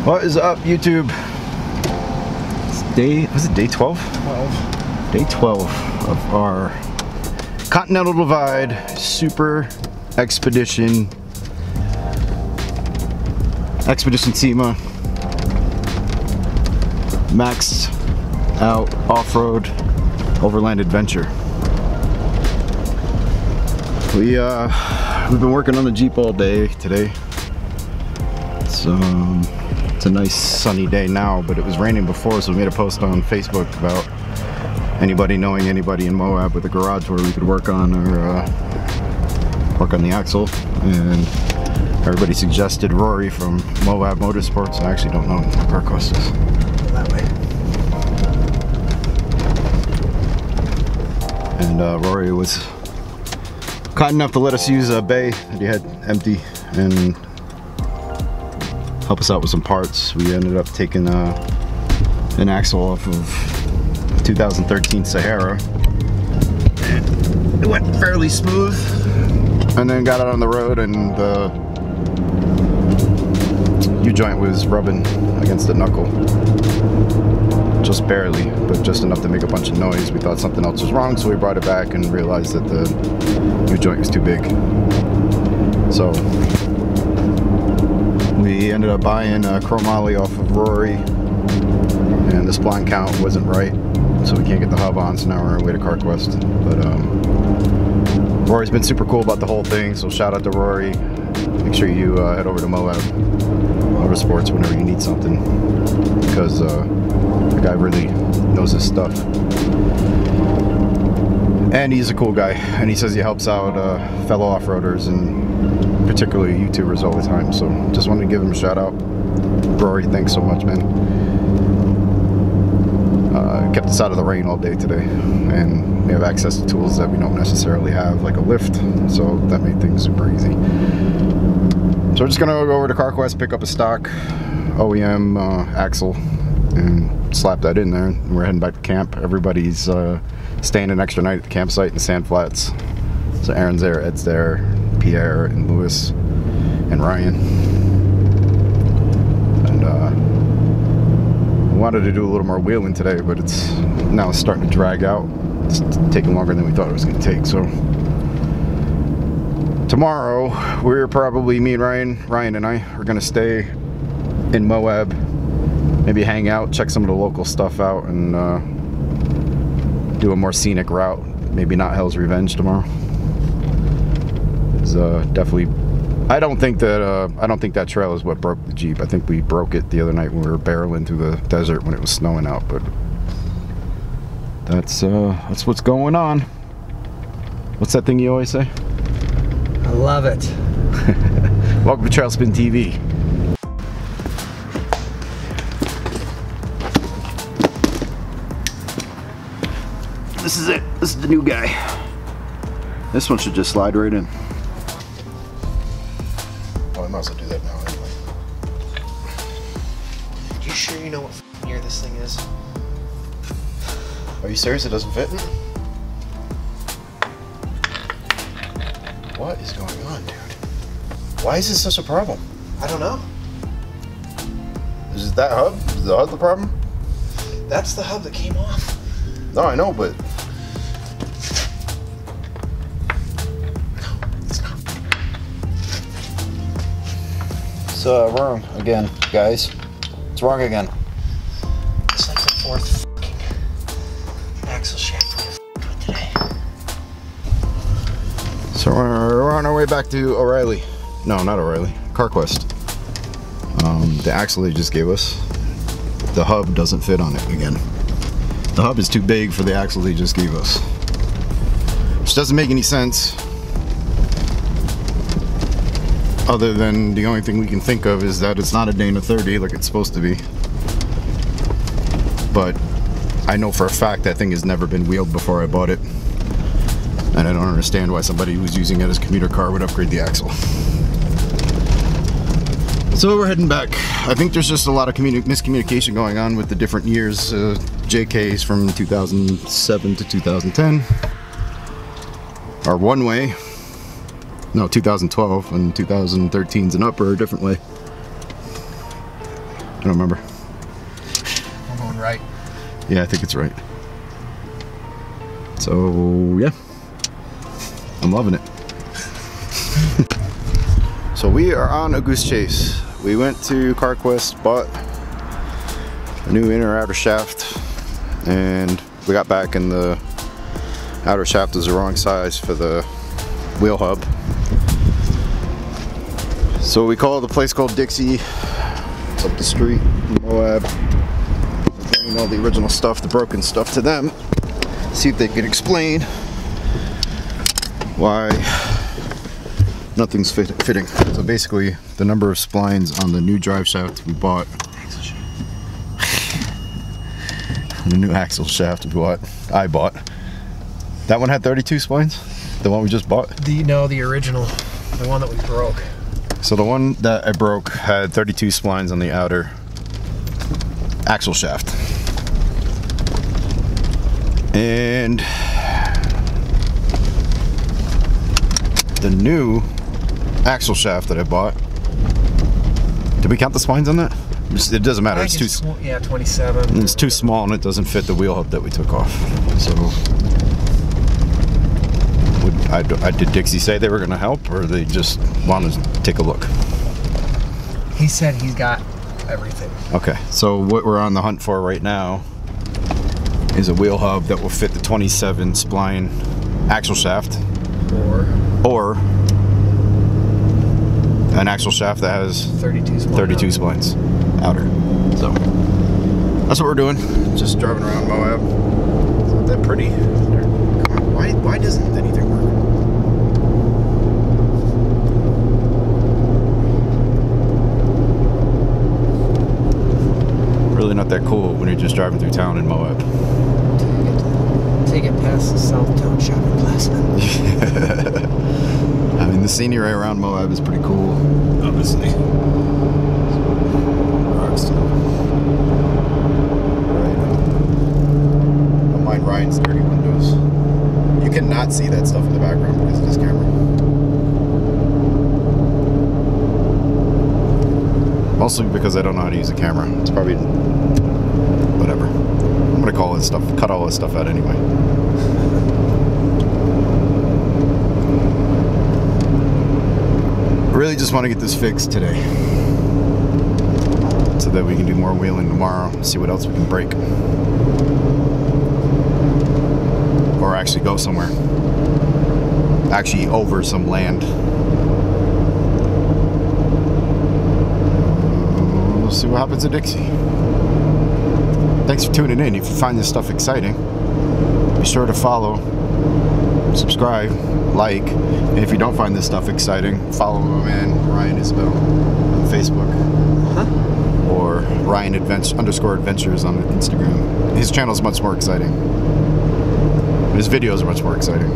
What is up, YouTube? It's was it day 12? 12. Day 12 of our Continental Divide Super Expedition SEMA maxed out off-road Overland adventure. We've been working on the Jeep all day today. It's a nice sunny day now, but it was raining before, so we made a post on Facebook about anybody knowing anybody in Moab with a garage where we could work on the axle, and everybody suggested Rory from Moab Motorsports. I actually don't know what CarQuest is. That way. And Rory was kind enough to let us use a bay that he had empty and help us out with some parts. We ended up taking an axle off of 2013 Sahara, and it went fairly smooth, and then got out on the road and the U-joint was rubbing against the knuckle. Just barely, but just enough to make a bunch of noise. We thought something else was wrong, so we brought it back and realized that the U-joint was too big. So we ended up buying a chromoly off of Rory, and the spline count wasn't right, so we can't get the hub on, so now we're on our way to CarQuest. But Rory's been super cool about the whole thing, so shout out to Rory. Make sure you head over to Moab Motorsports whenever you need something, because the guy really knows his stuff. And he's a cool guy, and he says he helps out fellow off-roaders and particularly YouTubers all the time, so just wanted to give him a shout out. Rory, thanks so much, man. Kept us out of the rain all day today, and we have access to tools that we don't necessarily have, like a lift, so that made things super easy. So we're just gonna go over to CarQuest, pick up a stock OEM axle, and slap that in there, and we're heading back to camp. Everybody's staying an extra night at the campsite in the Sand Flats. So Aaron's there, Ed's there, Pierre and Lewis and Ryan. And we wanted to do a little more wheeling today, but it's now starting to drag out. It's taking longer than we thought it was going to take. So tomorrow, we're probably, me and Ryan and I are going to stay in Moab, maybe hang out, check some of the local stuff out, and do a more scenic route. Maybe not Hell's Revenge tomorrow. Definitely, I don't think that trail is what broke the Jeep. I think we broke it the other night when we were barreling through the desert when it was snowing out. But that's what's going on. What's that thing you always say? I love it. Welcome to TrailSpinTV. This is it. This is the new guy. This one should just slide right in. Oh, I might as well do that now anyway. You sure you know what year this thing is? Are you serious? It doesn't fit? What is going on, dude? Why is this such a problem? I don't know. Is it that hub? Is the hub the problem? That's the hub that came off. No, I know, but it's wrong again, guys. It's wrong again. It's like the fourth fucking axle shaft we have with today. So we're on our way back to O'Reilly. No, not O'Reilly. CarQuest. The axle they just gave us, the hub doesn't fit on it again. The hub is too big for the axle they just gave us, which doesn't make any sense, other than the only thing we can think of is that it's not a Dana 30 like it's supposed to be. But I know for a fact that thing has never been wheeled before I bought it, and I don't understand why somebody who's using it as a commuter car would upgrade the axle. So we're heading back. I think there's just a lot of miscommunication going on with the different years. JKs from 2007 to 2010 are one way. No, 2012, and 2013's an up or a different way. I don't remember. I'm going right. Yeah, I think it's right. So, yeah. I'm loving it. So we are on a goose chase. We went to CarQuest, bought a new inner outer shaft, and we got back and the outer shaft was the wrong size for the wheel hub. So we called a place called Dixie. It's up the street in Moab. Bringing all the original stuff, the broken stuff, to them. See if they can explain why nothing's fitting. So basically, the number of splines on the new drive shaft we bought, the new axle shaft I bought. That one had 32 splines? The one we just bought? No, the original, the one that we broke. So the one that I broke had 32 splines on the outer axle shaft. And the new axle shaft that I bought, did we count the splines on that? It doesn't matter. It's too, yeah, 27. It's too small and it doesn't fit the wheel hub that we took off. So did Dixie say they were going to help, or they just wanted to take a look? He said he's got everything. Okay, so what we're on the hunt for right now is a wheel hub that will fit the 27 spline axle shaft, or an axle shaft that has 32 splines outer. So that's what we're doing. Just driving around Moab. It's not that pretty. Why doesn't anything work? Really not that cool when you're just driving through town in Moab. Take it past the Southtown Shopping Plaza. I mean, the scenery around Moab is pretty cool, obviously. Rocks too. Right. Don't mind Ryan's dirty windows. You cannot see that stuff in the background because of this camera. Mostly because I don't know how to use a camera. It's probably whatever. I'm gonna call this stuff, cut all this stuff out anyway. Really just want to get this fixed today, so that we can do more wheeling tomorrow, see what else we can break. Or actually go somewhere. Actually over some land. We'll see what happens at Dixie. Thanks for tuning in. If you find this stuff exciting, be sure to follow, subscribe, like, and if you don't find this stuff exciting, follow my man Ryan Isbell on Facebook, or Ryan _adventures on Instagram. His channel is much more exciting. His videos are much more exciting.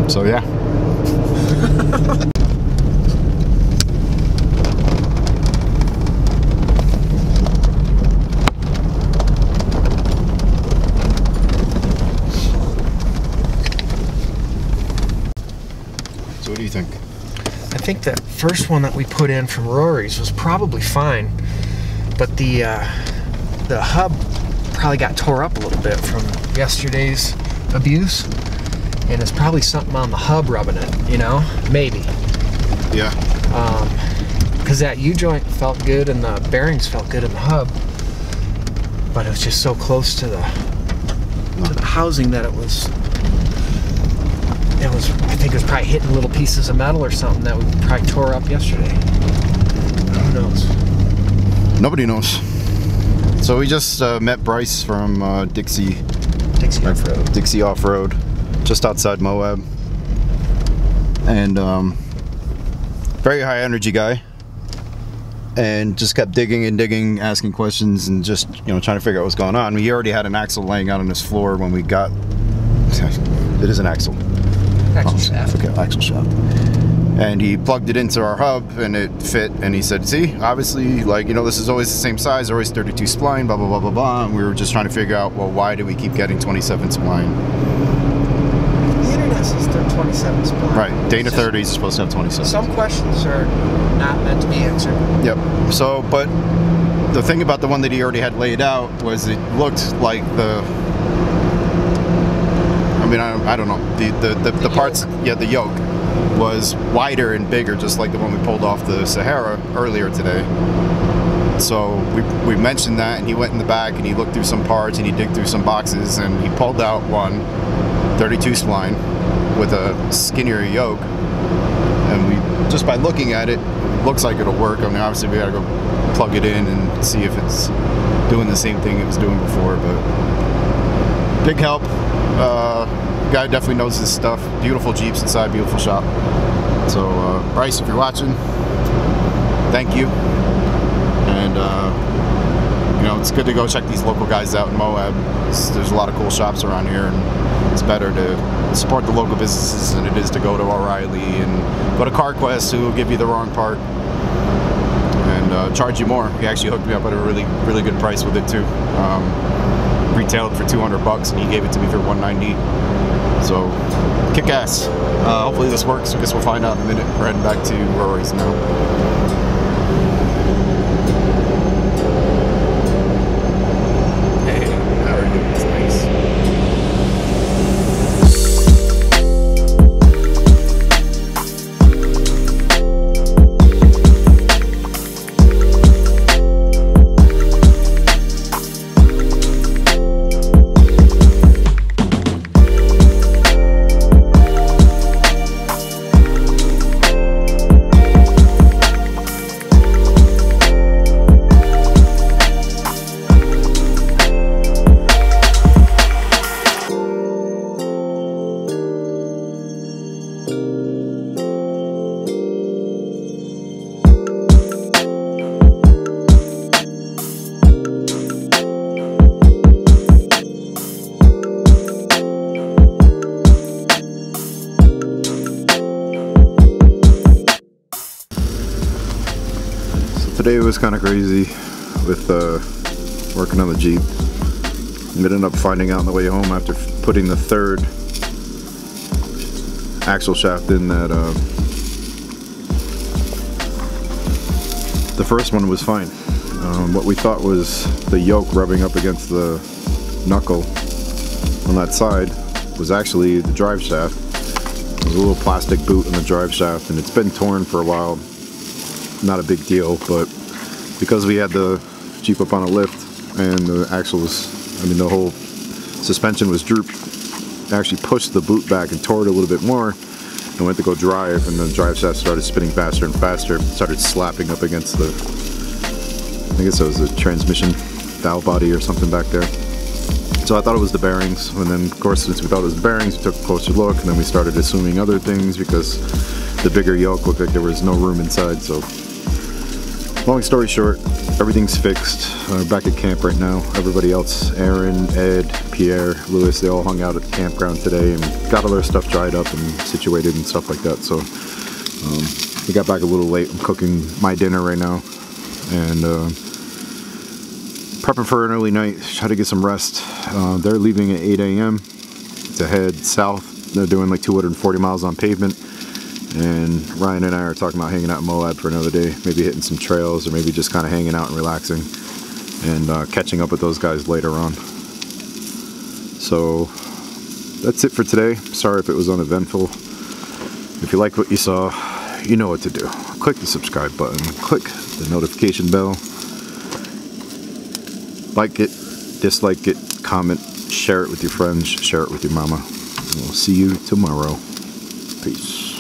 So yeah. So what do you think? I think the first one that we put in from Rory's was probably fine, but the hub probably got tore up a little bit from yesterday's abuse, and it's probably something on the hub rubbing it, you know? Maybe. Yeah. Because that U-joint felt good and the bearings felt good in the hub, but it was just so close to the housing that it was, I think it was probably hitting little pieces of metal or something that we probably tore up yesterday. Who knows? Nobody knows. So we just met Bryce from Dixie Off-Road. Dixie Off-Road, just outside Moab. And very high energy guy. And just kept digging and digging, asking questions, and just, you know, trying to figure out what's going on. He already had an axle laying out on his floor when we got. It is an axle. Axle shaft. Okay, axle shaft. And he plugged it into our hub and it fit, and he said, see, obviously, like, you know, this is always the same size, always 32 spline, blah, blah, blah, blah, blah. And we were just trying to figure out, well, why do we keep getting 27 spline? The internet says they're 27. 27 spline. Right, Dana 30s is supposed to have 27. Some questions are not meant to be answered. Yep. So, but the thing about the one that he already had laid out was it looked like the, I mean, I don't know, the parts, yeah, the yoke was wider and bigger, just like the one we pulled off the Sahara earlier today. So we mentioned that, and he went in the back and he looked through some parts and he digged through some boxes and he pulled out one 32 spline with a skinnier yoke, and we, just by looking at it, looks like it'll work. I mean, obviously we gotta go plug it in and see if it's doing the same thing it was doing before, but big help. Guy definitely knows his stuff. Beautiful Jeeps inside, beautiful shop. So Bryce, if you're watching, thank you. And you know, it's good to go check these local guys out in Moab. There's a lot of cool shops around here, and it's better to support the local businesses than it is to go to O'Reilly and go to CarQuest, who will give you the wrong part and charge you more. He actually hooked me up at a really good price with it too. Retailed for $200 and he gave it to me for $190. So kick ass. Hopefully this works. I guess we'll find out in a minute. We're heading back to Rory's now. Today was kind of crazy with working on the Jeep. We ended up finding out on the way home after putting the third axle shaft in that the first one was fine. What we thought was the yoke rubbing up against the knuckle on that side was actually the drive shaft. There's a little plastic boot in the drive shaft, and it's been torn for a while. Not a big deal, but because we had the Jeep up on a lift and the axle was, I mean, the whole suspension was drooped, it actually pushed the boot back and tore it a little bit more, and went to go drive, and the drive shaft started spinning faster and faster. It started slapping up against the, I guess it was the transmission valve body or something back there. So I thought it was the bearings, and then of course since we thought it was the bearings, we took a closer look, and then we started assuming other things because the bigger yoke looked like there was no room inside. So long story short, everything's fixed. Back at camp right now. Everybody else, Aaron, Ed, Pierre, Lewis, they all hung out at the campground today and got all their stuff dried up and situated and stuff like that. So we got back a little late. I'm cooking my dinner right now and prepping for an early night, try to get some rest. They're leaving at 8 a.m. to head south. They're doing like 240 miles on pavement. And Ryan and I are talking about hanging out in Moab for another day, maybe hitting some trails or maybe just kind of hanging out and relaxing and catching up with those guys later on. So that's it for today. Sorry if it was uneventful. If you liked what you saw, you know what to do. Click the subscribe button, click the notification bell, like it, dislike it, comment, share it with your friends, share it with your mama. And we'll see you tomorrow. Peace.